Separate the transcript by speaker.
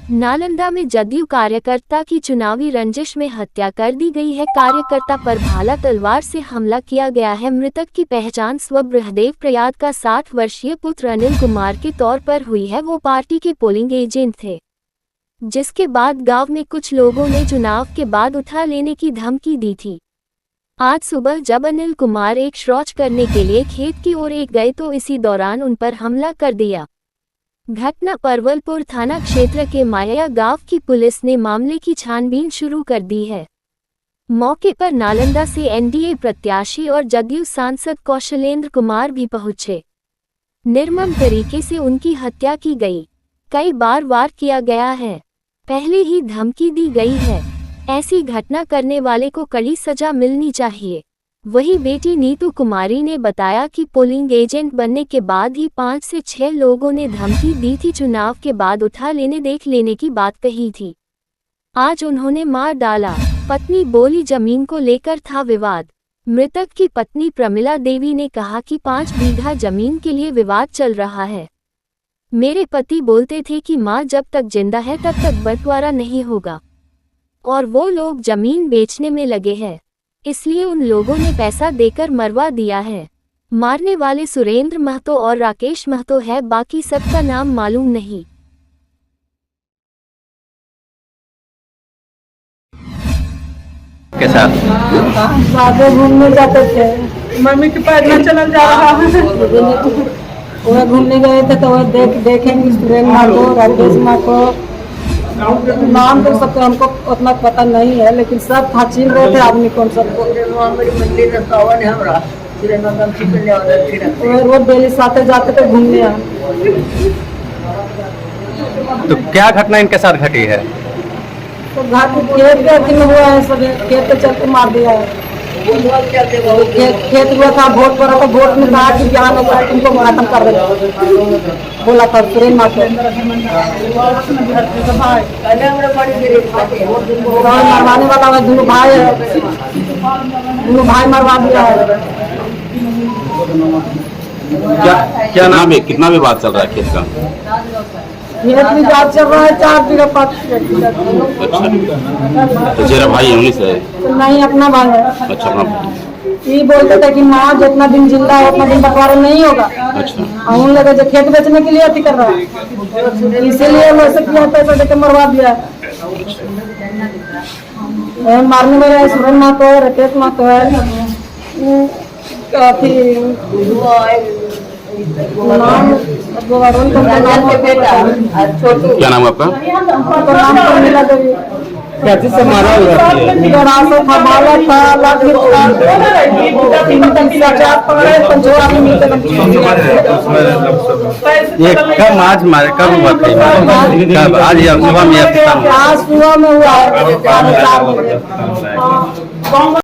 Speaker 1: नालंदा में जदयू कार्यकर्ता की चुनावी रंजिश में हत्या कर दी गई है। कार्यकर्ता पर भाला तलवार से हमला किया गया है। मृतक की पहचान स्वबृहदेव प्रयाग का 60 वर्षीय पुत्र अनिल कुमार के तौर पर हुई है। वो पार्टी के पोलिंग एजेंट थे, जिसके बाद गांव में कुछ लोगों ने चुनाव के बाद उठा लेने की धमकी दी थी। आज सुबह जब अनिल कुमार एक शौच करने के लिए खेत की ओर गए तो इसी दौरान उन पर हमला कर दिया। घटना परवलपुर थाना क्षेत्र के माया गांव की पुलिस ने मामले की छानबीन शुरू कर दी है। मौके पर नालंदा से एनडीए प्रत्याशी और जदयू सांसद कौशलेंद्र कुमार भी पहुंचे। निर्मम तरीके से उनकी हत्या की गई। कई बार वार किया गया है, पहले ही धमकी दी गई है। ऐसी घटना करने वाले को कड़ी सजा मिलनी चाहिए। वही बेटी नीतू कुमारी ने बताया कि पोलिंग एजेंट बनने के बाद ही 5 से 6 लोगों ने धमकी दी थी। चुनाव के बाद उठा लेने देख लेने की बात कही थी। आज उन्होंने मार डाला। पत्नी बोली जमीन को लेकर था विवाद। मृतक की पत्नी प्रमिला देवी ने कहा कि 5 बीघा जमीन के लिए विवाद चल रहा है। मेरे पति बोलते थे कि माँ जब तक जिंदा है तब तक बंटवारा नहीं होगा, और वो लोग जमीन बेचने में लगे हैं, इसलिए उन लोगों ने पैसा देकर मरवा दिया है। मारने वाले सुरेंद्र महतो और राकेश महतो है, बाकी सबका नाम मालूम नहीं।
Speaker 2: कैसा
Speaker 3: बाबू घूमने जाते थे, मम्मी के पैर में चला जा रहा है। वह घूमने गए थे तो वह देखेंगे सुरेंद्र महतो, राकेश महतो, नाम तो सबको हमको उतना पता नहीं है, लेकिन सब था छीन रहे थे आदमी कौन सबको। वो डेली साथ जाते थे घूमने।
Speaker 2: तो क्या घटना इनके साथ घटी है?
Speaker 3: तो खेत के अथी में हुआ है, सब खेत के चलते मार दिया है। खेत हुआ था, वोट पड़ा था, वोट में कहा कि ज्ञान होगा तुमको खत्म कर देगा, बोला था सुरेंद्र महतो। मरवाने वाला है, दोनों भाई है, दोनों भाई मरवा दिया है।
Speaker 2: क्या नाम है? कितना विवाद चल रहा है खेत का?
Speaker 3: खेत भी जात चल रहा है, 4 बीघा 5।
Speaker 2: तो तेरा भाई उन्हीं से है?
Speaker 3: नहीं, अपना भाई है।
Speaker 2: अच्छा, अपना।
Speaker 3: ये बोलते थे कि माँ जितना दिन जिंदा है उतना दिन बंटवारा नहीं होगा।
Speaker 2: अच्छा।
Speaker 3: उन लोग जो खेत बेचने के लिए अति कर रहा है, इसीलिए वैसे किया, पैसा देकर मरवा दिया। मारने वाले सुरेंद्र महतो है, राकेश महतो है,
Speaker 2: क्या नाम आपका?
Speaker 3: प्रमिला देवी।
Speaker 2: कैसे से मारा हुआ? ये कब आज मारे, कब हुआ था? कब? आज या सुबह में?
Speaker 3: आज सुबह में हुआ है।